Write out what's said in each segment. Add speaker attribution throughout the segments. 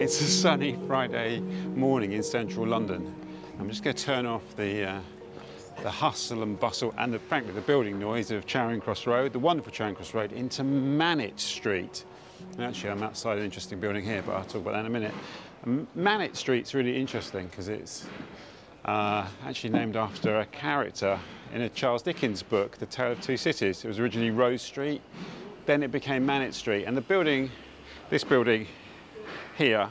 Speaker 1: It's a sunny Friday morning in central London. I'm just going to turn off the hustle and bustle and frankly the building noise of Charing Cross Road, the wonderful Charing Cross Road, into Manet Street. And actually I'm outside an interesting building here, but I'll talk about that in a minute. Manet Street's really interesting because it's actually named after a character in a Charles Dickens book, The Tale of Two Cities. It was originally Rose Street, then it became Manet Street, and the building, this building here,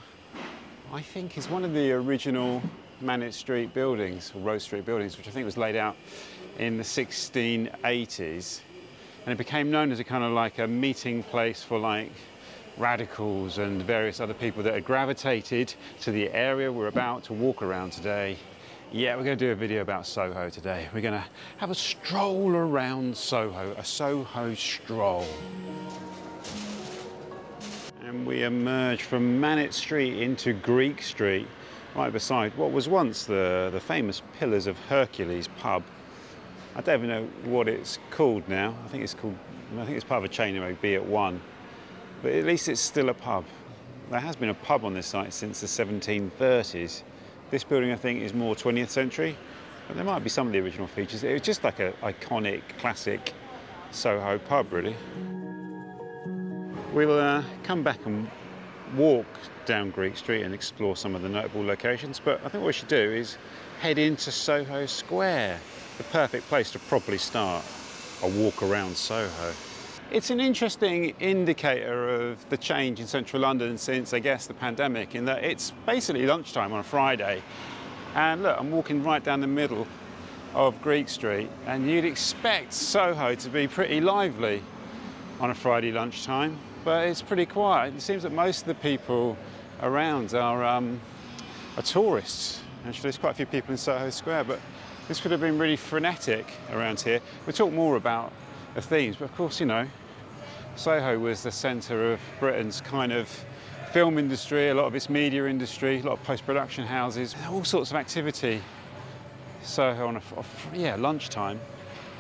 Speaker 1: I think is one of the original Manet Street buildings, or Rose Street buildings, which I think was laid out in the 1680s. And it became known as a kind of like a meeting place for like radicals and various other people that had gravitated to the area we're about to walk around today. Yeah, we're going to do a video about Soho today. We're going to have a stroll around Soho, a Soho stroll. And we emerge from Manet Street into Greek Street, right beside what was once the famous Pillars of Hercules pub. I don't even know what it's called now. I think it's part of a chain, maybe Be At One. But at least it's still a pub. There has been a pub on this site since the 1730s. This building, I think, is more 20th century, but there might be some of the original features. It was just like an iconic, classic Soho pub, really. We'll come back and walk down Greek Street and explore some of the notable locations, but I think what we should do is head into Soho Square, the perfect place to properly start a walk around Soho. It's an interesting indicator of the change in central London since, I guess, the pandemic, in that it's basically lunchtime on a Friday. And look, I'm walking right down the middle of Greek Street, and you'd expect Soho to be pretty lively on a Friday lunchtime, but it's pretty quiet. It seems that most of the people around are tourists. Actually, there's quite a few people in Soho Square, but this could have been really frenetic around here. We'll talk more about the themes, but of course, you know, Soho was the centre of Britain's kind of film industry, a lot of its media industry, a lot of post-production houses, all sorts of activity. Soho on a lunchtime.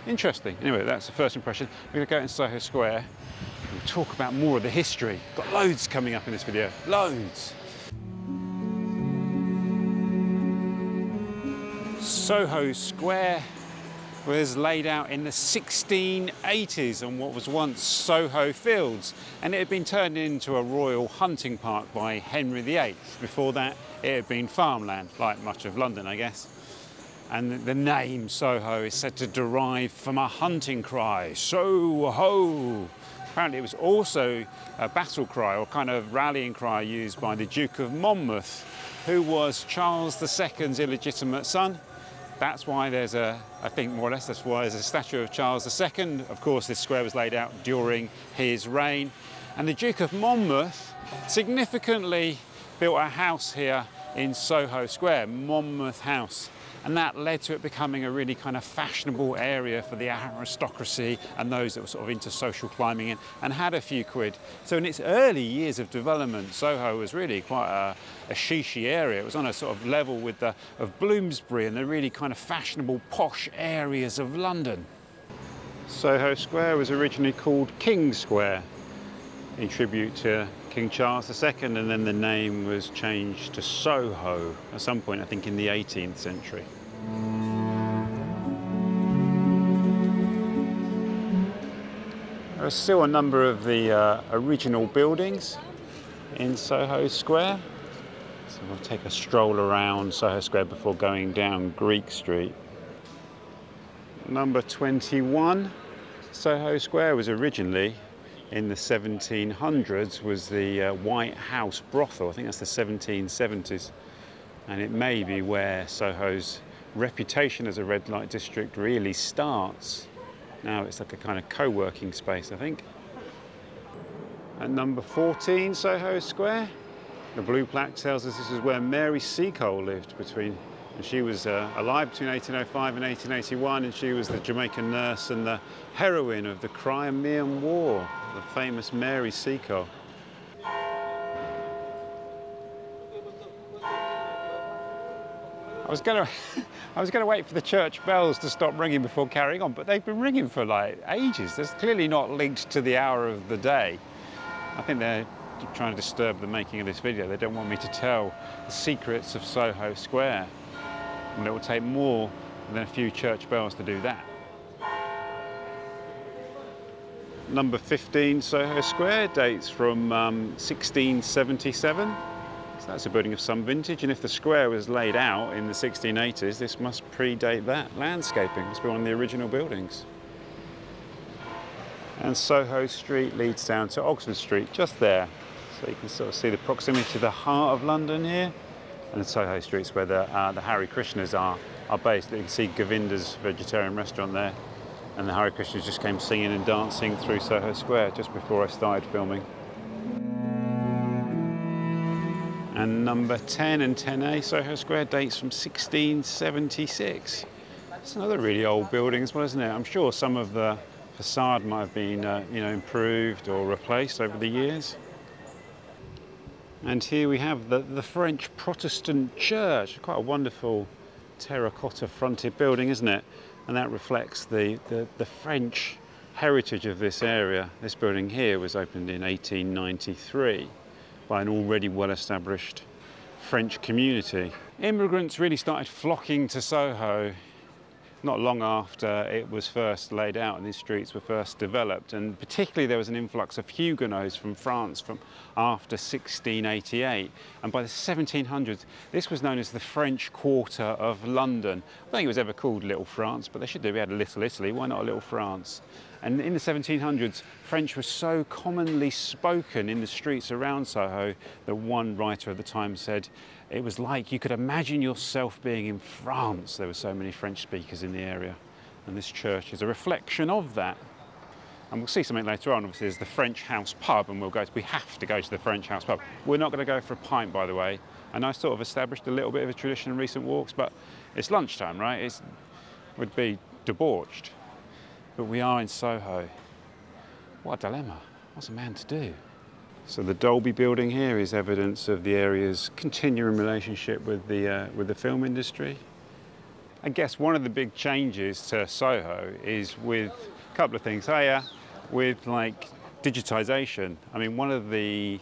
Speaker 1: Interesting. Anyway, that's the first impression. We're going to go into Soho Square and talk about more of the history. Got loads coming up in this video. Loads. Soho Square was laid out in the 1680s on what was once Soho Fields, and it had been turned into a royal hunting park by Henry VIII. Before that, it had been farmland, like much of London, I guess. And the name Soho is said to derive from a hunting cry, Soho. Apparently it was also a battle cry, or kind of rallying cry used by the Duke of Monmouth, who was Charles II's illegitimate son. That's why there's I think more or less that's why there's a statue of Charles II. Of course, this square was laid out during his reign. And the Duke of Monmouth significantly built a house here in Soho Square, Monmouth House. And that led to it becoming a really kind of fashionable area for the aristocracy and those that were sort of into social climbing and had a few quid. So in its early years of development, Soho was really quite a chic-y area. It was on a sort of level with of Bloomsbury and the really kind of fashionable, posh areas of London. Soho Square was originally called King Square in tribute to King Charles II, and then the name was changed to Soho at some point, I think in the 18th century. There are still a number of the original buildings in Soho Square. So we'll take a stroll around Soho Square before going down Greek Street. Number 21, Soho Square was originally, in the 1700s, was the White House brothel. I think that's the 1770s. And it may be where Soho's reputation as a red light district really starts. Now it's like a kind of co-working space, I think. At number 14, Soho Square, the blue plaque tells us this is where Mary Seacole lived and she was alive between 1805 and 1881, and she was the Jamaican nurse and the heroine of the Crimean War, the famous Mary Seacole. I was going to wait for the church bells to stop ringing before carrying on, but they've been ringing for like ages. That's clearly not linked to the hour of the day. I think they're trying to disturb the making of this video. They don't want me to tell the secrets of Soho Square. And it will take more than a few church bells to do that. Number 15 Soho Square dates from 1677. So that's a building of some vintage, and if the square was laid out in the 1680s, this must predate that. Landscaping must be one of the original buildings. And Soho Street leads down to Oxford Street, just there. So you can sort of see the proximity to the heart of London here. And the Soho Street's where the Hare Krishnas are based. You can see Govinda's vegetarian restaurant there. And the Hare Krishnas just came singing and dancing through Soho Square just before I started filming. And number 10 and 10A Soho Square dates from 1676. It's another really old building as well, isn't it? I'm sure some of the facade might have been improved or replaced over the years. And here we have the French Protestant Church, quite a wonderful terracotta fronted building, isn't it? And that reflects the French heritage of this area. This building here was opened in 1893 by an already well-established French community. Immigrants really started flocking to Soho not long after it was first laid out and these streets were first developed, and particularly there was an influx of Huguenots from France from after 1688, and by the 1700s this was known as the French Quarter of London. I don't think it was ever called Little France, but they should do. We had a Little Italy, why not a Little France? And in the 1700s, French was so commonly spoken in the streets around Soho that one writer at the time said it was like you could imagine yourself being in France. There were so many French speakers in the area. And this church is a reflection of that. And we'll see something later on. Obviously, there's the French House Pub, and we have to go to the French House Pub. We're not going to go for a pint, by the way. And I sort of established a little bit of a tradition in recent walks, but it's lunchtime, right? It would be debauched. But we are in Soho. What a dilemma. What's a man to do? So the Dolby building here is evidence of the area's continuing relationship with the film industry. I guess one of the big changes to Soho is with a couple of things. With like digitization. I mean, one of the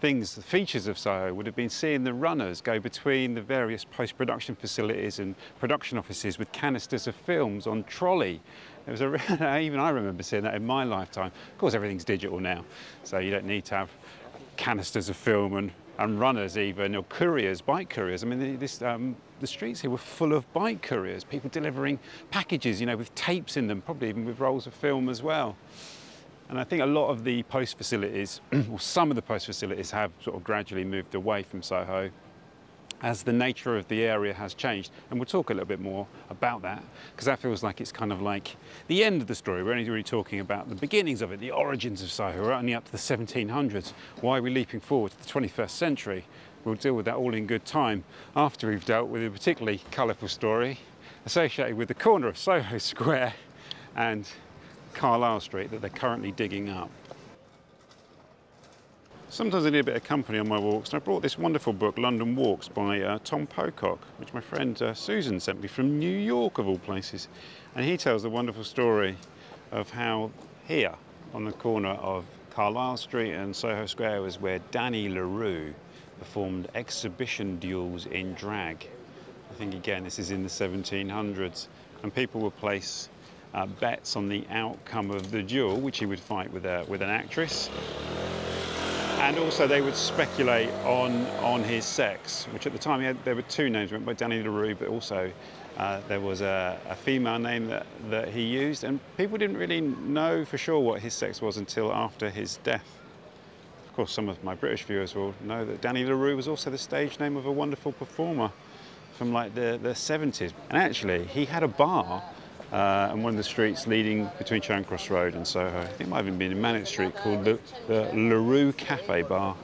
Speaker 1: features of Soho would have been seeing the runners go between the various post-production facilities and production offices with canisters of films on trolley. Even I remember seeing that in my lifetime. Of course, everything's digital now, so you don't need to have canisters of film and runners even, or couriers, bike couriers. I mean, the streets here were full of bike couriers, people delivering packages, with tapes in them, probably even with rolls of film as well. And I think a lot of the post facilities, or some of the post facilities, have sort of gradually moved away from Soho as the nature of the area has changed. And we'll talk a little bit more about that, because that feels like it's kind of like the end of the story. We're only really talking about the beginnings of it, the origins of Soho. We're only up to the 1700s. Why are we leaping forward to the 21st century? We'll deal with that all in good time after we've dealt with a particularly colourful story associated with the corner of Soho Square and Carlisle Street that they're currently digging up. Sometimes I need a bit of company on my walks, and I brought this wonderful book, London Walks, by Tom Pocock, which my friend Susan sent me from New York, of all places. And he tells the wonderful story of how here, on the corner of Carlisle Street and Soho Square, was where Danny LaRue performed exhibition duels in drag. I think, again, this is in the 1700s. And people would place bets on the outcome of the duel, which he would fight with an actress. And also they would speculate on his sex, which at the time there were two names, went by Danny LaRue, but also there was a female name that he used, and people didn't really know for sure what his sex was until after his death. Of course, some of my British viewers will know that Danny LaRue was also the stage name of a wonderful performer from like the 70s. And actually, he had a bar on one of the streets leading between Charing Cross Road and Soho. I think it might have even been in Manic Street, called the LaRue Cafe Bar.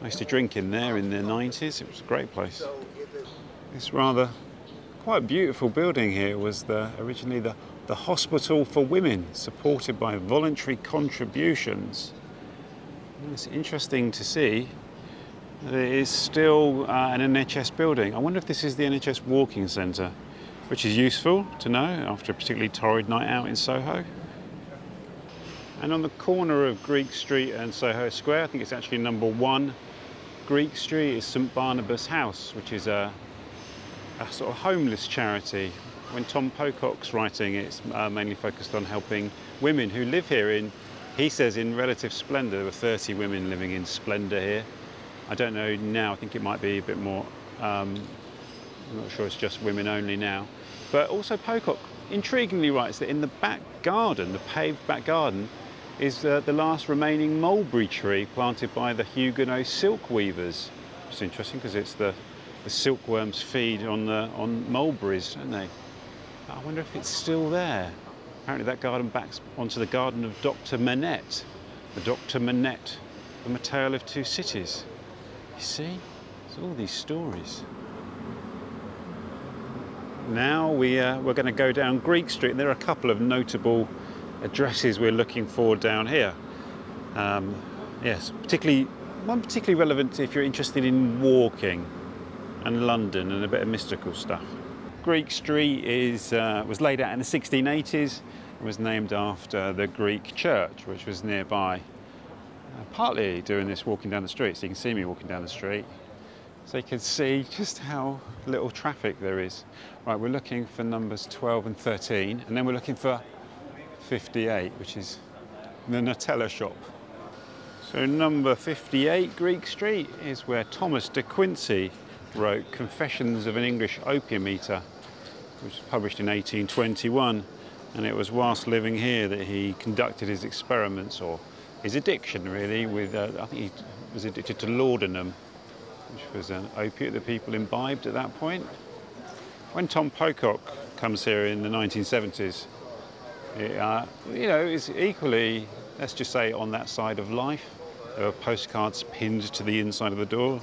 Speaker 1: I used to drink in there in the 90s. It was a great place. This rather quite beautiful building here was originally the Hospital for Women, supported by voluntary contributions. And it's interesting to see that it is still an NHS building. I wonder if this is the NHS Walking Centre, which is useful to know after a particularly torrid night out in Soho. And on the corner of Greek Street and Soho Square, I think it's actually number 1 Greek Street, is St Barnabas House, which is a sort of homeless charity. When Tom Pocock's writing, it's mainly focused on helping women who live here in, he says, in relative splendour. There were 30 women living in splendour here. I don't know now, I think it might be a bit more, I'm not sure it's just women only now. But also Pocock intriguingly writes that in the back garden, the paved back garden, is the last remaining mulberry tree planted by the Huguenot silk weavers. It's interesting because it's the silkworms feed on mulberries, don't they? I wonder if it's still there. Apparently that garden backs onto the garden of Dr. Manette. The Dr. Manette from A Tale of Two Cities. You see? There's all these stories. Now we're going to go down Greek Street, and there are a couple of notable addresses we're looking for down here. Yes, one particularly relevant if you're interested in walking and London and a bit of mystical stuff. Greek Street was laid out in the 1680s and was named after the Greek church, which was nearby. Partly doing this walking down the street, so you can see me walking down the street, so you can see just how little traffic there is. Right, we're looking for numbers 12 and 13, and then we're looking for 58, which is the Nutella shop. So number 58 Greek Street is where Thomas de Quincey wrote Confessions of an English Opium Eater, which was published in 1821, and it was whilst living here that he conducted his experiments, or his addiction really, with I think he was addicted to laudanum, which was an opiate that people imbibed at that point. When Tom Pocock comes here in the 1970s, you know, it's equally, let's just say, on that side of life. There were postcards pinned to the inside of the door.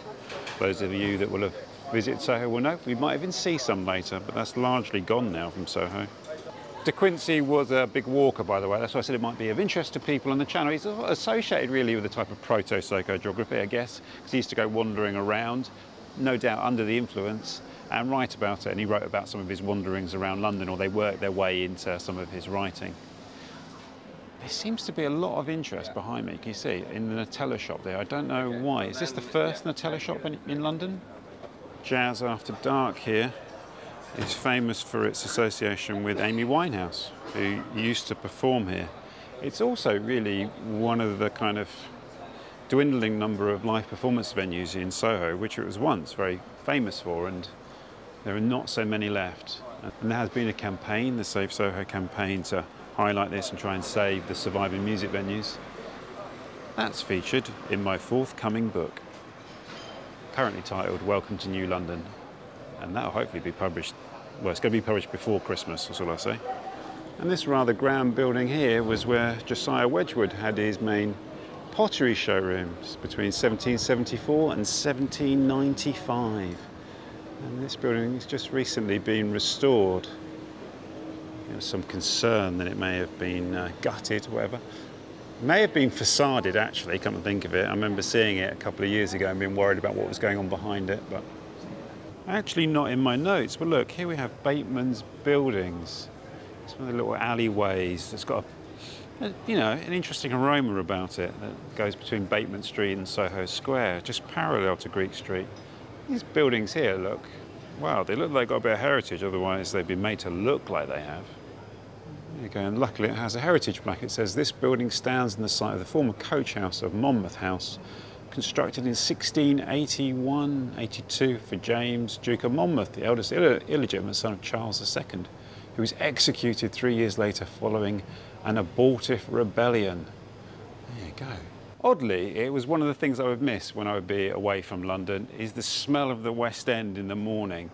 Speaker 1: Those of you that will have visited Soho will know. We might even see some later, but that's largely gone now from Soho. De Quincey was a big walker, by the way. That's why I said it might be of interest to people on the channel. He's associated really with a type of proto-psychogeography, I guess, because he used to go wandering around, no doubt under the influence, and write about it. And he wrote about some of his wanderings around London, or they worked their way into some of his writing. There seems to be a lot of interest behind me, can you see, in the Nutella shop there. I don't know why. Is this the first Nutella shop in London? Jazz After Dark here is famous for its association with Amy Winehouse, who used to perform here. It's also really one of the kind of dwindling number of live performance venues in Soho, which it was once very famous for, and there are not so many left. And there has been a campaign, the Save Soho campaign, to highlight this and try and save the surviving music venues. That's featured in my forthcoming book, currently titled Welcome to New London. And that'll hopefully be published, well, it's going to be published before Christmas, that's all I say. And this rather grand building here was where Josiah Wedgwood had his main pottery showrooms between 1774 and 1795. And this building has just recently been restored. There was some concern that it may have been gutted or whatever. It may have been facaded actually, come to think of it. I remember seeing it a couple of years ago and being worried about what was going on behind it, but actually not in my notes. But look, here we have Bateman's Buildings. It's one of the little alleyways that's got you know, an interesting aroma about it that goes between Bateman Street and Soho Square, just parallel to Greek Street. These buildings here look, wow, they look like they've got a bit of heritage, otherwise they've been made to look like they have. There you go, and luckily it has a heritage plaque. It says, this building stands on the site of the former coach house of Monmouth House, constructed in 1681-82 for James, Duke of Monmouth, the eldest illegitimate son of Charles II, who was executed 3 years later following an abortive rebellion. There you go. Oddly, it was one of the things I would miss when I would be away from London, is the smell of the West End in the morning.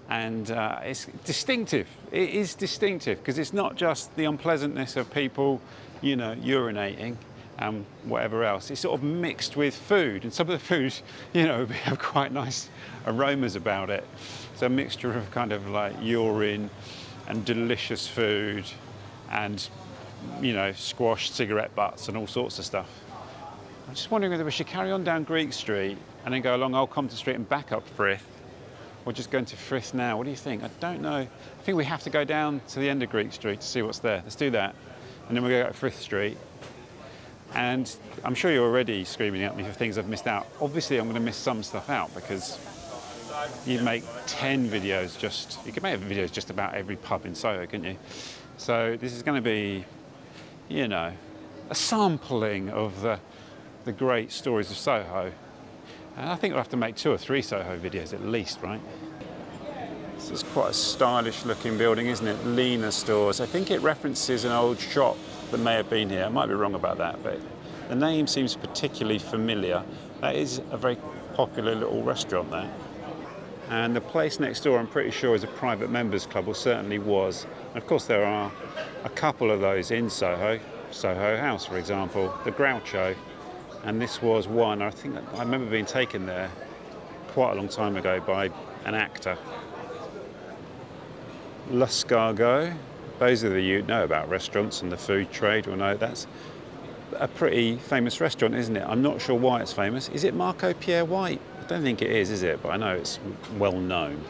Speaker 1: And it's distinctive. It is distinctive because it's not just the unpleasantness of people, you know, urinating and whatever else. It's sort of mixed with food, and some of the food, you know, have quite nice aromas about it. So a mixture of kind of like urine and delicious food and, you know, squashed cigarette butts and all sorts of stuff. I'm just wondering whether we should carry on down Greek Street and then go along Old Compton Street and back up Frith, or just go into Frith now. What do you think? I don't know. I think we have to go down to the end of Greek Street to see what's there. Let's do that. and then we go up Frith Street. And I'm sure you're already screaming at me for things I've missed out. Obviously, I'm going to miss some stuff out because you make 10 videos you could make videos just about every pub in Soho, couldn't you? So this is going to be, you know, a sampling of the great stories of Soho. And I think we'll have to make 2 or 3 Soho videos at least, right? This is quite a stylish looking building, isn't it? Lena Stores. I think it references an old shop that may have been here. I might be wrong about that, but the name seems particularly familiar. That is a very popular little restaurant there. And the place next door, I'm pretty sure, is a private members club, or certainly was. And of course, there are a couple of those in Soho. Soho House, for example, the Groucho. And this was one, I think I remember being taken there quite a long time ago by an actor. L'Escargot. Those of you who know about restaurants and the food trade will know that's a pretty famous restaurant, isn't it? I'm not sure why it's famous. Is it Marco Pierre White? I don't think it is it? But I know it's well known.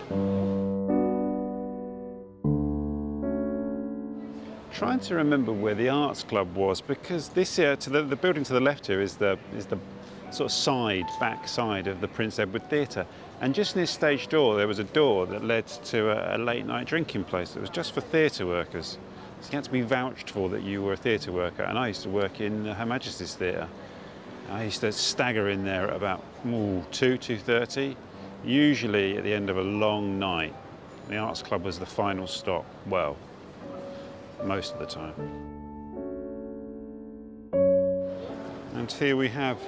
Speaker 1: Trying to remember where the Arts Club was, because this here, the building to the left here is the sort of back side of the Prince Edward Theatre. And just near stage door, there was a door that led to a late night drinking place that was just for theatre workers. So you had to be vouched for that you were a theatre worker. And I used to work in Her Majesty's Theatre. I used to stagger in there at about 2:30, usually at the end of a long night. The Arts Club was the final stop, well, most of the time. And here we have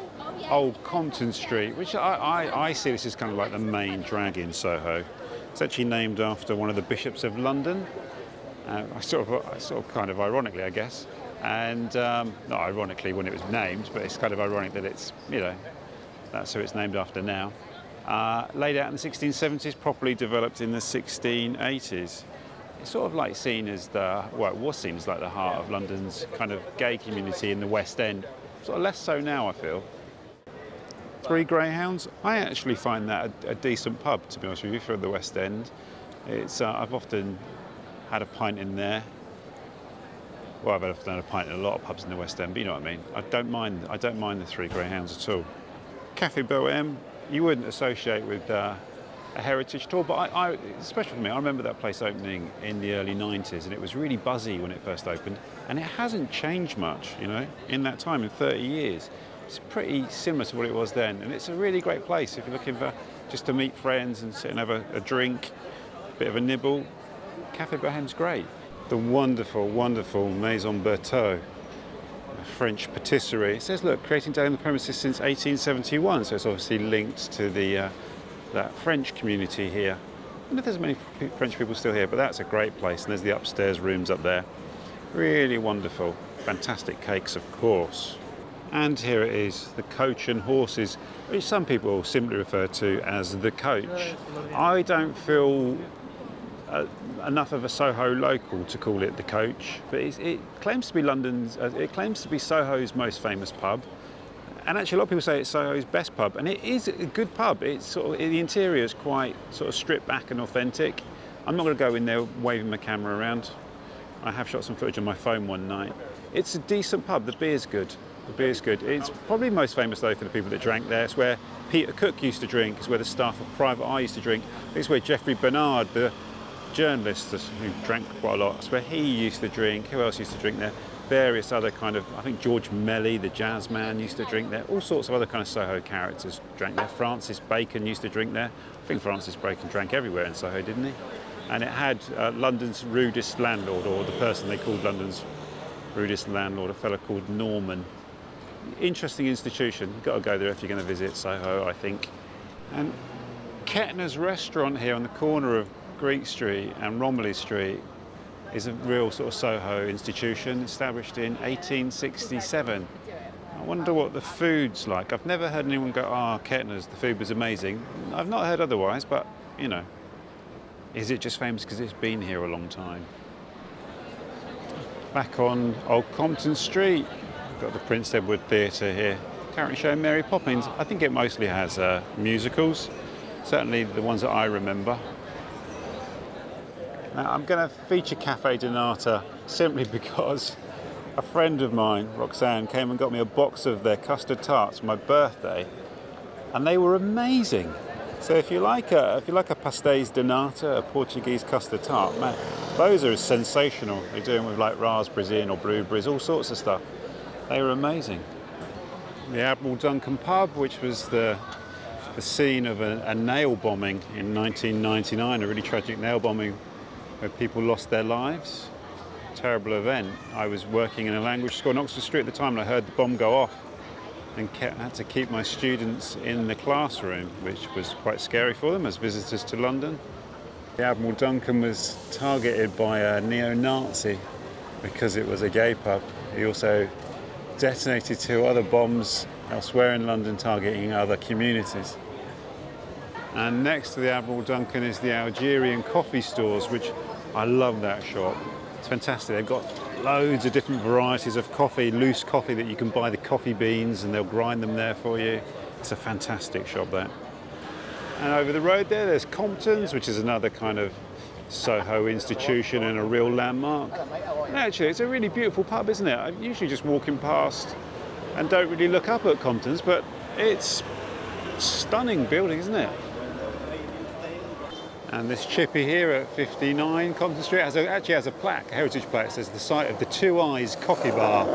Speaker 1: Old Compton Street, which I see this as kind of like the main drag in Soho. It's actually named after one of the bishops of London, sort of kind of ironically, I guess. And not ironically when it was named, but it's kind of ironic that it's, you know, that's who it's named after now. Laid out in the 1670s, properly developed in the 1680s. It's sort of like seen as it was seen as like the heart of London's kind of gay community in the West End. Sort of less so now, I feel. Three Greyhounds. I actually find that a decent pub, to be honest with you, for the West End. It's I've often had a pint in there. Well, I've often had a pint in a lot of pubs in the West End, but you know what I mean. I don't mind the Three Greyhounds at all. Café Bohème, you wouldn't associate with a heritage tour, but especially for me, I remember that place opening in the early 90s, and it was really buzzy when it first opened, and it hasn't changed much, you know, in that time, in 30 years. It's pretty similar to what it was then, and it's a really great place if you're looking for just to meet friends and sit and have a drink, a bit of a nibble. Café Bohème's great. The wonderful, wonderful Maison Berthaud, a French patisserie. It says, look, creating dough on the premises since 1871, so it's obviously linked to the that French community here. I wonder if there's many French people still here, but that's a great place, and there's the upstairs rooms up there. Really wonderful. Fantastic cakes, of course. And here it is, the Coach and Horses, which some people simply refer to as the Coach. I don't feel enough of a Soho local to call it the Coach, but it claims to be it claims to be Soho's most famous pub. And actually a lot of people say it's Soho's best pub, and it is a good pub. It's sort of, the interior is quite sort of stripped back and authentic. I'm not going to go in there waving my camera around. I have shot some footage on my phone one night. It's a decent pub, the beer's good. The beer's good. It's probably most famous though for the people that drank there. It's where Peter Cook used to drink, it's where the staff of Private Eye used to drink. It's where Geoffrey Bernard, the journalist who drank quite a lot, it's where he used to drink. Who else used to drink there? Various other kind of, I think George Melly, the jazz man, used to drink there. All sorts of other kind of Soho characters drank there. Francis Bacon used to drink there. I think Francis Bacon drank everywhere in Soho, didn't he? And it had London's rudest landlord, or the person they called London's rudest landlord, a fellow called Norman. Interesting institution. You've got to go there if you're going to visit Soho, I think. And Kettner's restaurant here on the corner of Greek Street and Romilly Street is a real sort of Soho institution, established in 1867. I wonder what the food's like. I've never heard anyone go, Kettner's, the food was amazing. I've not heard otherwise, but, you know, is it just famous because it's been here a long time? Back on Old Compton Street, we've got the Prince Edward Theatre here, currently showing Mary Poppins. I think it mostly has musicals, certainly the ones that I remember. Now, I'm going to feature Café Donata simply because A friend of mine, Roxanne, came and got me a box of their custard tarts for my birthday, and they were amazing. So if you like a pastéis de nata, a Portuguese custard tart, man, those are sensational. They do them with like raspberries in or blueberries, all sorts of stuff. They were amazing. The Admiral Duncan pub, which was the scene of a nail bombing in 1999, a really tragic nail bombing where people lost their lives. Terrible event. I was working in a language school in Oxford Street at the time, and I heard the bomb go off and had to keep my students in the classroom, which was quite scary for them as visitors to London. The Admiral Duncan was targeted by a neo-Nazi because it was a gay pub. He also detonated 2 other bombs elsewhere in London targeting other communities. And next to the Admiral Duncan is the Algerian coffee stores, which I love that shop. It's fantastic. They've got loads of different varieties of coffee, loose coffee that you can buy the coffee beans and they'll grind them there for you. It's a fantastic shop there. And over the road there's Compton's, which is another kind of Soho institution and a real landmark. And actually, it's a really beautiful pub, isn't it? I'm usually just walking past and don't really look up at Compton's, but it's a stunning building, isn't it? And this chippy here at 59 Compton Street actually has a plaque, a heritage plaque. It says the site of the Two Eyes Coffee Bar,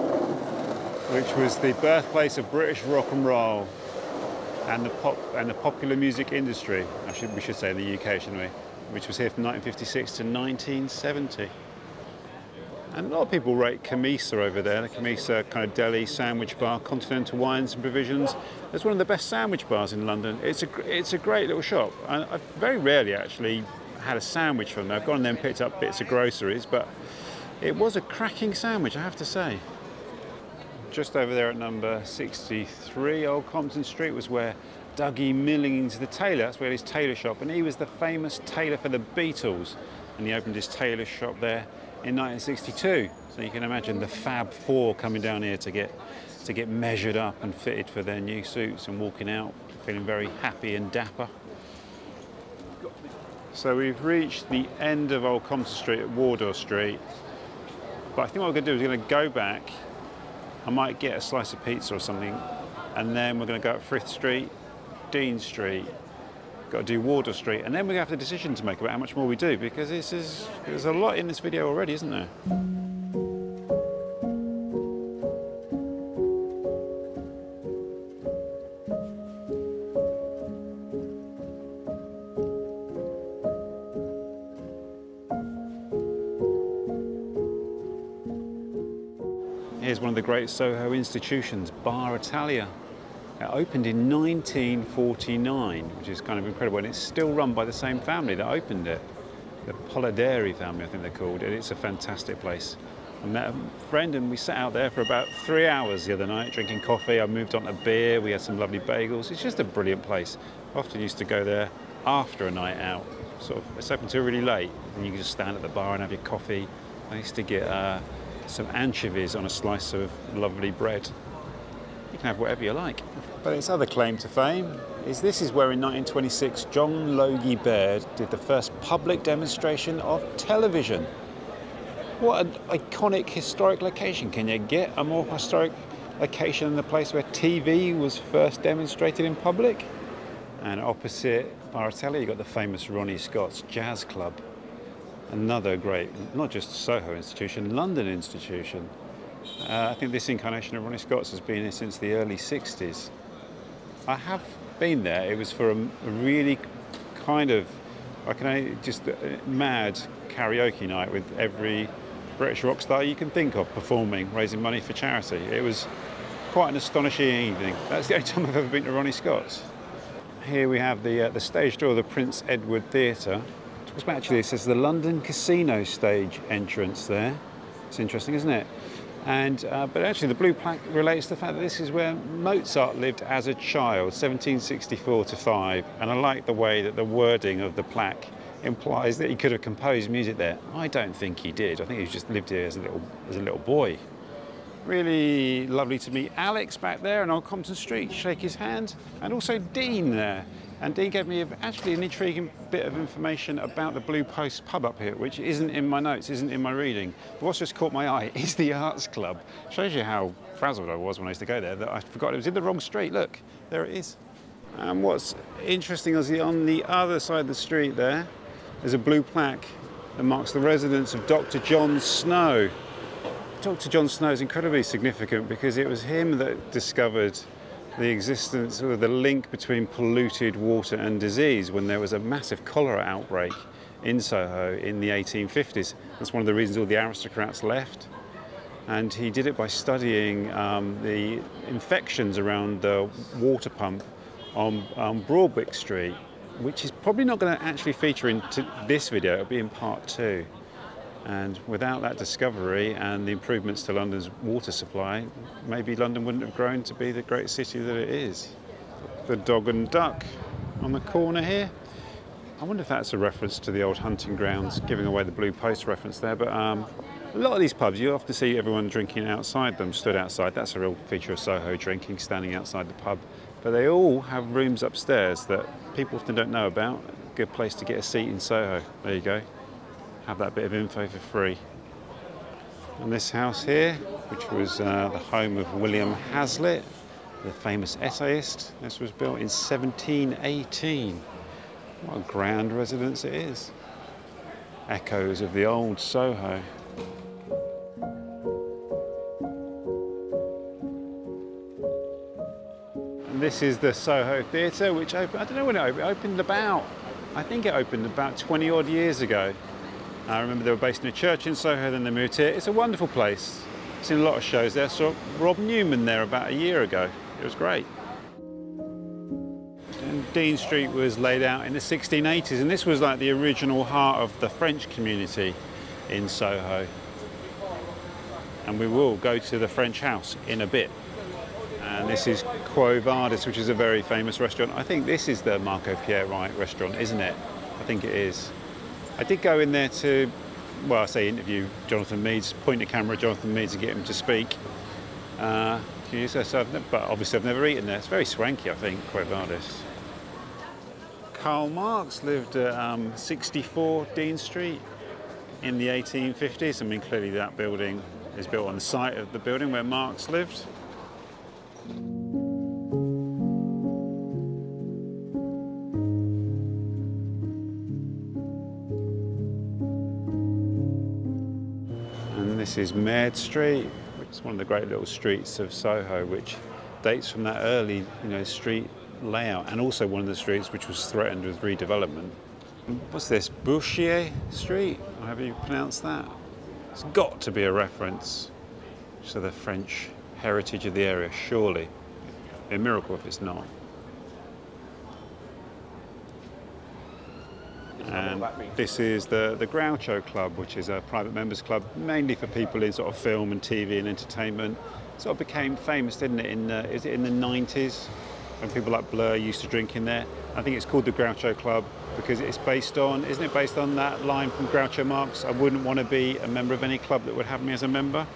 Speaker 1: which was the birthplace of British rock and roll and the popular music industry. We should say in the UK, shouldn't we? Which was here from 1956 to 1970. And a lot of people rate Camisa over there. The Camisa kind of deli sandwich bar, continental wines and provisions. It's one of the best sandwich bars in London. It's a great little shop. I've very rarely actually had a sandwich from there. I've gone there and picked up bits of groceries, but it was a cracking sandwich, I have to say. Just over there at number 63 Old Compton Street was where Dougie Millings, the tailor, that's where his tailor shop, and he was the famous tailor for the Beatles, and he opened his tailor shop there in 1962. So you can imagine the Fab Four coming down here to get measured up and fitted for their new suits and walking out feeling very happy and dapper. So we've reached the end of Old Compton Street at Wardour Street, but I think what we're going to do is we're going to go back. I might get a slice of pizza or something, and then we're going to go up Frith Street, Dean Street, got to do Wardour Street, and then we have the decision to make about how much more we do, because there's a lot in this video already, isn't there? Here's one of the great Soho institutions, Bar Italia. It opened in 1949, which is kind of incredible, and it's still run by the same family that opened it. The Polidori family, I think they're called, and it's a fantastic place. I met a friend and we sat out there for about 3 hours the other night drinking coffee. I moved on to beer, we had some lovely bagels. It's just a brilliant place. I often used to go there after a night out, it's open till really late, and you can just stand at the bar and have your coffee. I used to get some anchovies on a slice of lovely bread. You can have whatever you like. But its other claim to fame is this is where in 1926 John Logie Baird did the first public demonstration of television. What an iconic historic location. Can you get a more historic location than the place where TV was first demonstrated in public? And opposite Bar Italia, you've got the famous Ronnie Scott's Jazz Club. Another great, not just Soho institution, London institution. I think this incarnation of Ronnie Scott's has been here since the early 60s. I have been there. It was for a really kind of, mad karaoke night with every British rock star you can think of performing, raising money for charity. It was quite an astonishing evening. That's the only time I've ever been to Ronnie Scott's. Here we have the stage door of the Prince Edward Theatre. Actually, it says the London Casino stage entrance there. It's interesting, isn't it? And but actually, the blue plaque relates to the fact that this is where Mozart lived as a child, 1764 to 5. And I like the way that the wording of the plaque implies that he could have composed music there. I don't think he did. I think he just lived here as a little boy. Really lovely to meet Alex back there on Old Compton Street, shake his hand, and also Dean there. And Dean gave me actually an intriguing bit of information about the Blue Post pub up here, which isn't in my notes, isn't in my reading. But what's just caught my eye is the Arts Club. Shows you how frazzled I was when I used to go there, that I forgot it was in the wrong street. Look, there it is. And what's interesting is on the other side of the street there's a blue plaque that marks the residence of Dr. John Snow. Dr. John Snow is incredibly significant because it was him that discovered the existence or the link between polluted water and disease when there was a massive cholera outbreak in Soho in the 1850s. That's one of the reasons all the aristocrats left. And he did it by studying the infections around the water pump on Broadwick Street, which is probably not going to actually feature in this video. It'll be in part 2. And without that discovery and the improvements to London's water supply, maybe London wouldn't have grown to be the great city that it is. The Dog and Duck on the corner here. I wonder if that's a reference to the old hunting grounds, giving away the Blue Post reference there. But a lot of these pubs, you often see everyone drinking outside them, stood outside. That's a real feature of Soho, drinking, standing outside the pub. But they all have rooms upstairs that people often don't know about. Good place to get a seat in Soho. There you go. Have that bit of info for free. And this house here, which was the home of William Hazlitt, the famous essayist. This was built in 1718. What a grand residence it is. Echoes of the old Soho. And this is the Soho Theatre, which opened, I don't know when it opened. It opened about, I think it opened about 20 odd years ago. I remember they were based in a church in Soho, then they moved here. It's a wonderful place. I've seen a lot of shows there. Saw Rob Newman there about a year ago. It was great. And Dean Street was laid out in the 1680s, and this was like the original heart of the French community in Soho. And we will go to the French House in a bit. And this is Quo Vadis, which is a very famous restaurant. I think this is the Marco Pierre Wright restaurant, isn't it? I think it is. I did go in there to, well, I say interview Jonathan Meades, point the camera at Jonathan Meades and get him to speak. But obviously I've never eaten there. It's very swanky, I think, Quo Vadis. Karl Marx lived at 64 Dean Street in the 1850s. I mean, clearly that building is built on the site of the building where Marx lived. This is Maid Street, which is one of the great little streets of Soho, which dates from that early, street layout, and also one of the streets which was threatened with redevelopment. What's this? Bouchier Street? However you pronounce that. It's got to be a reference to the French heritage of the area, surely. It'd be a miracle if it's not. And this is the Groucho Club, which is a private members club, mainly for people in sort of film and TV and entertainment. Sort of became famous, didn't it? Is it in the 90s, when people like Blur used to drink in there? I think it's called the Groucho Club because it's based on, isn't it based on that line from Groucho Marx? I wouldn't want to be a member of any club that would have me as a member.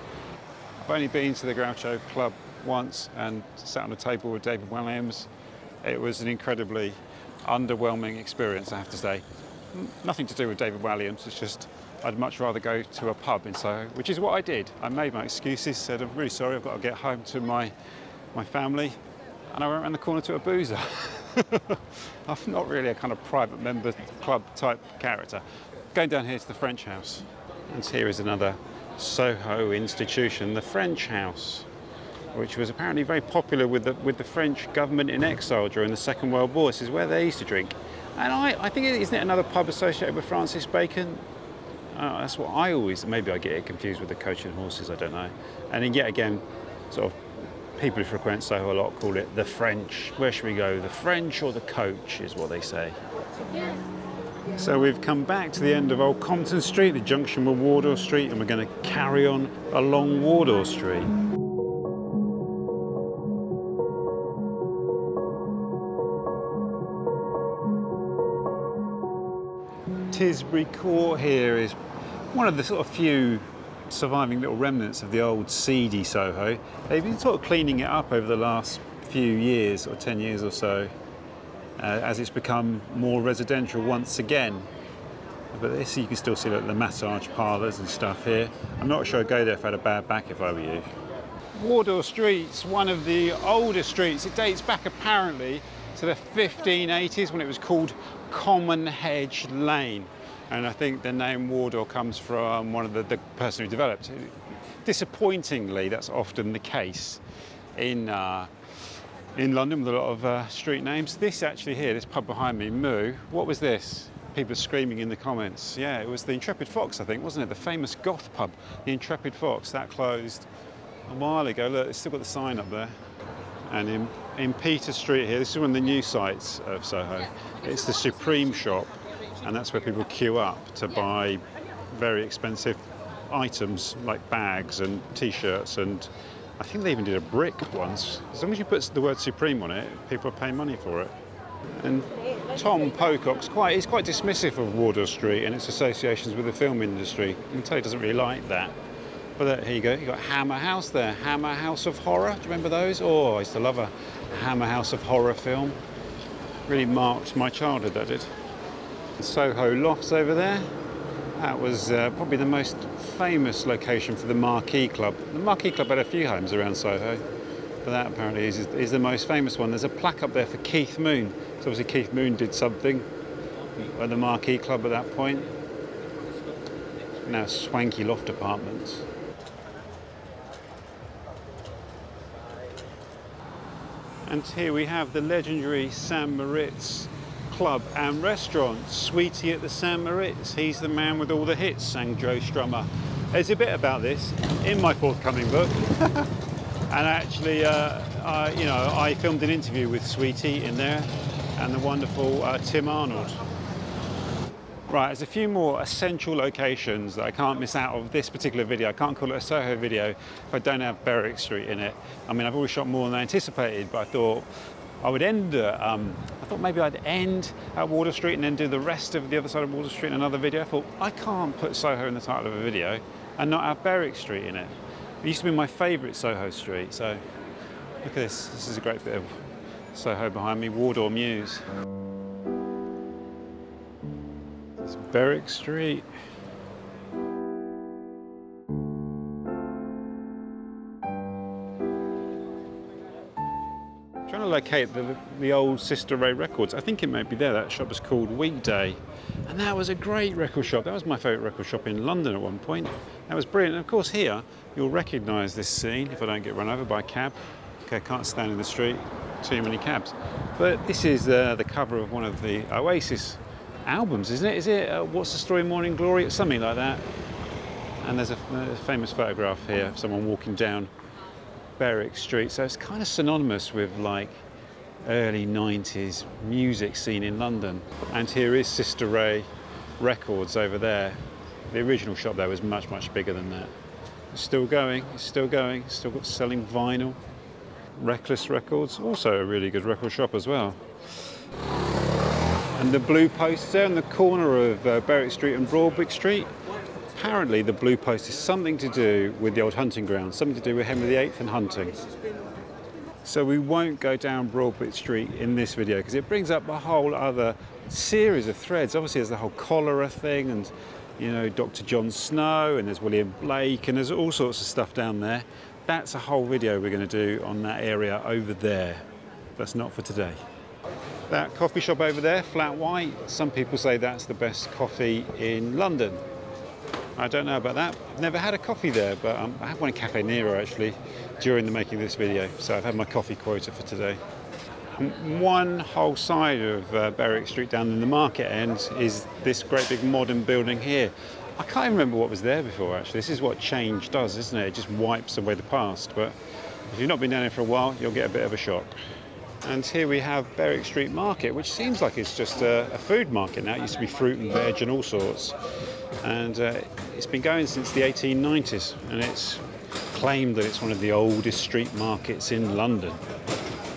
Speaker 1: I've only been to the Groucho Club once and sat on a table with David Walliams. It was an incredibly underwhelming experience, I have to say. Nothing to do with David Walliams, it's just I'd much rather go to a pub in Soho, which is what I did. I made my excuses, said I'm really sorry, I've got to get home to my family, and I went around the corner to a boozer. I'm not really a kind of private member club type character. Going down here to the French House, and here is another Soho institution, the French House, which was apparently very popular with the French government in exile during the Second World War. This is where they used to drink. And I think, isn't it another pub associated with Francis Bacon? That's what I always, maybe I get it confused with the Coach and Horses, I don't know. And then yet again, sort of people who frequent Soho a lot call it the French. Where should we go? The French or the Coach is what they say. So we've come back to the end of Old Compton Street, the junction with Wardour Street, and we're going to carry on along Wardour Street. Tisbury Court here is one of the sort of few surviving little remnants of the old seedy Soho. They've been sort of cleaning it up over the last few years, or 10 years or so. as it's become more residential once again. But this, you can still see the massage parlours and stuff here. I'm not sure I'd go there if I had a bad back if I were you. Wardour Street's one of the older streets. It dates back apparently to the 1580s when it was called Common Hedge Lane. And I think the name Wardour comes from one of the person who developed it. Disappointingly, that's often the case in London with a lot of street names. This actually here, this pub behind me, Moo, what was this? People are screaming in the comments. Yeah, it was the Intrepid Fox, I think, wasn't it? The famous goth pub, the Intrepid Fox. That closed a while ago. Look, it's still got the sign up there. And in Peter Street here, this is one of the new sites of Soho. It's the Supreme shop, and that's where people queue up to buy very expensive items like bags and t-shirts, and I think they even did a brick once. As long as you put the word Supreme on it, people are paying money for it. And Tom Pocock's quite dismissive of Wardour Street and its associations with the film industry. You can tell he doesn't really like that. But here you go, you've got Hammer House there, Hammer House of Horror. Do you remember those? Oh, I used to love a Hammer House of Horror film. Really marked my childhood, that did. Soho Lofts over there. That was probably the most famous location for the Marquee Club. The Marquee Club had a few homes around Soho, but that apparently is the most famous one. There's a plaque up there for Keith Moon. So obviously Keith Moon did something at the Marquee Club at that point. Now swanky loft apartments. And here we have the legendary St Moritz Club and Restaurant. Sweetie at the St Moritz. He's the man with all the hits, sang Joe Strummer. There's a bit about this in my forthcoming book. And actually, I filmed an interview with Sweetie in there and the wonderful Tim Arnold. Right, there's a few more essential locations that I can't miss out of this particular video. I can't call it a Soho video if I don't have Berwick Street in it. I mean, I've already shot more than I anticipated, but I thought I would end I thought maybe I'd end at Wardour Street and then do the rest of the other side of Wardour Street in another video. I thought, I can't put Soho in the title of a video and not have Berwick Street in it. It used to be my favourite Soho street, so look at this. This is a great bit of Soho behind me, Wardour Mews. It's Berwick Street. Trying to locate the old Sister Ray Records. I think it might be there. That shop was called Weekday, and that was a great record shop. That was my favourite record shop in London at one point. That was brilliant. And of course here you'll recognise this scene if I don't get run over by a cab. Okay, I can't stand in the street. Too many cabs. But this is the cover of one of the Oasis albums, isn't it? Is it What's the Story, Morning Glory? Or something like that. And there's a famous photograph here of someone walking down Berwick Street. So it's kind of synonymous with like early 90s music scene in London. And here is Sister Ray Records over there. The original shop there was much, much bigger than that. It's still going, it's still going, it's still got selling vinyl. Reckless Records, also a really good record shop as well. And the Blue Post there in the corner of Berwick Street and Broadwick Street. Apparently the Blue Post is something to do with the old hunting grounds, something to do with Henry VIII and hunting. So we won't go down Broadwick Street in this video because it brings up a whole other series of threads. Obviously there's the whole cholera thing and, you know, Dr. John Snow, and there's William Blake, and there's all sorts of stuff down there. That's a whole video we're going to do on that area over there. That's not for today. That coffee shop over there, Flat White, some people say that's the best coffee in London. I don't know about that. I've never had a coffee there, but I had one in Cafe Nero actually during the making of this video, so I've had my coffee quota for today. And one whole side of Berwick Street down in the market end is this great big modern building here. I can't even remember what was there before actually. This is what change does, isn't it? It just wipes away the past, but if you've not been down here for a while, you'll get a bit of a shock. And here we have Berwick Street Market, which seems like it's just a food market now. It used to be fruit and veg and all sorts. And it's been going since the 1890s, and it's claimed that it's one of the oldest street markets in London.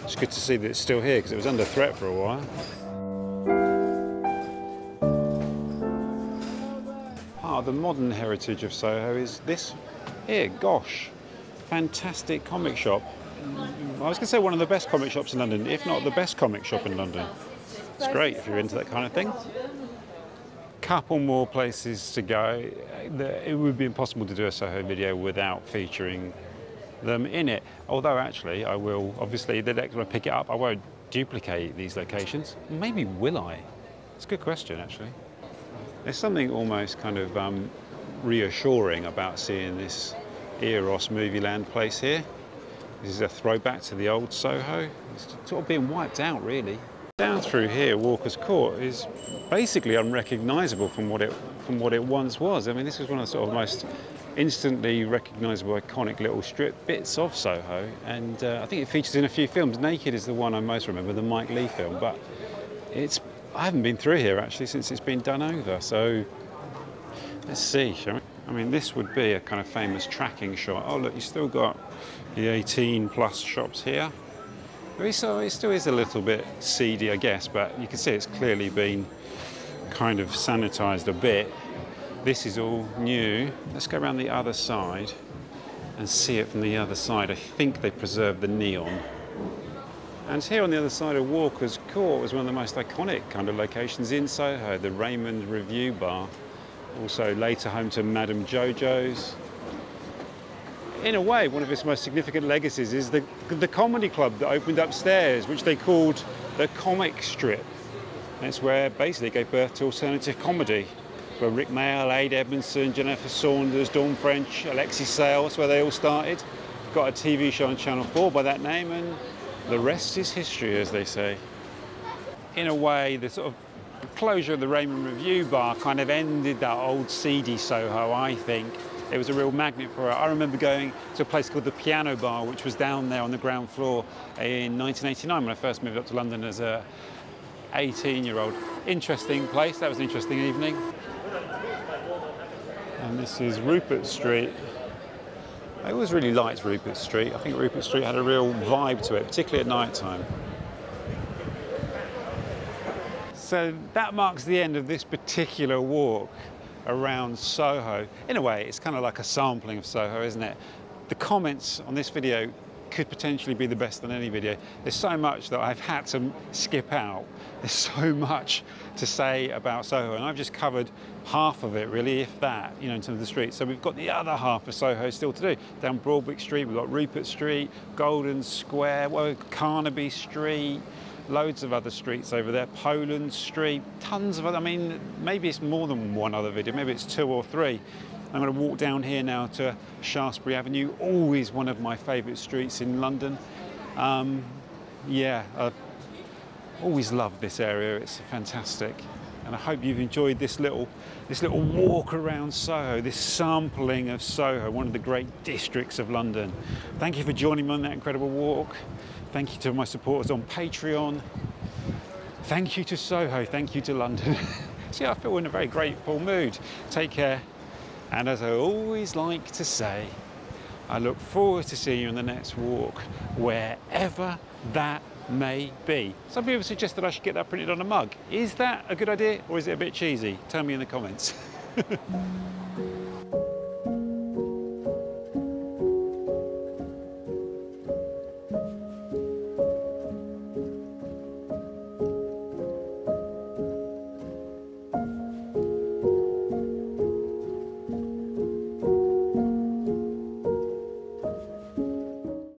Speaker 1: It's good to see that it's still here, because it was under threat for a while. Part of the modern heritage of Soho is this here, Gosh. Fantastic comic shop. I was going to say one of the best comic shops in London, if not the best comic shop in London. It's great if you're into that kind of thing. Couple more places to go. It would be impossible to do a Soho video without featuring them in it. Although actually I will, obviously the next when I pick it up I won't duplicate these locations. Maybe will I? It's a good question actually. There's something almost kind of reassuring about seeing this Eros Movieland place here. This is a throwback to the old Soho. It's sort of being wiped out really. Down through here, Walker's Court is basically unrecognisable from what it once was. I mean, this was one of the sort of most instantly recognisable, iconic little strip bits of Soho, and I think it features in a few films. Naked is the one I most remember, the Mike Leigh film, but I haven't been through here actually since it's been done over, so let's see, shall we? I mean, this would be a kind of famous tracking shot. Oh look, you still got the 18+ shops here. So it still is a little bit seedy, I guess, but you can see it's clearly been kind of sanitised a bit. This is all new. Let's go around the other side and see it from the other side. I think they preserved the neon. And here on the other side of Walker's Court was one of the most iconic kind of locations in Soho, the Raymond Revue Bar. Also later home to Madame Jojo's. In a way, one of its most significant legacies is the comedy club that opened upstairs, which they called the Comic Strip. And it's where basically it gave birth to alternative comedy, where Rick Mayall, Ade Edmondson, Jennifer Saunders, Dawn French, Alexei Sayle, that's where they all started. Got a TV show on Channel 4 by that name, and the rest is history, as they say. In a way, the sort of closure of the Raymond Revue Bar kind of ended that old seedy Soho, I think. It was a real magnet for it. I remember going to a place called the Piano Bar, which was down there on the ground floor in 1989 when I first moved up to London as a 18-year-old. Interesting place, that was an interesting evening. And this is Rupert Street. I always really liked Rupert Street. I think Rupert Street had a real vibe to it, particularly at night time. So that marks the end of this particular walk around Soho. In a way, it's kind of like a sampling of Soho, isn't it? The comments on this video could potentially be the best on any video. There's so much that I've had to skip out. There's so much to say about Soho, and I've just covered half of it, really, if that, you know, in terms of the streets. So we've got the other half of Soho still to do. Down Broadwick Street, we've got Rupert Street, Golden Square, well, Carnaby Street, loads of other streets over there, Poland Street, tons of other, I mean, maybe it's more than one other video, maybe it's 2 or 3. I'm going to walk down here now to Shaftesbury Avenue, always one of my favourite streets in London. Yeah, I've always loved this area, it's fantastic. And I hope you've enjoyed this little walk around Soho, this sampling of Soho, one of the great districts of London. Thank you for joining me on that incredible walk. Thank you to my supporters on Patreon. Thank you to Soho, thank you to London. See, I feel in a very grateful mood. Take care. And as I always like to say, I look forward to seeing you on the next walk, wherever that may be. Some people suggest that I should get that printed on a mug. Is that a good idea or is it a bit cheesy? Tell me in the comments.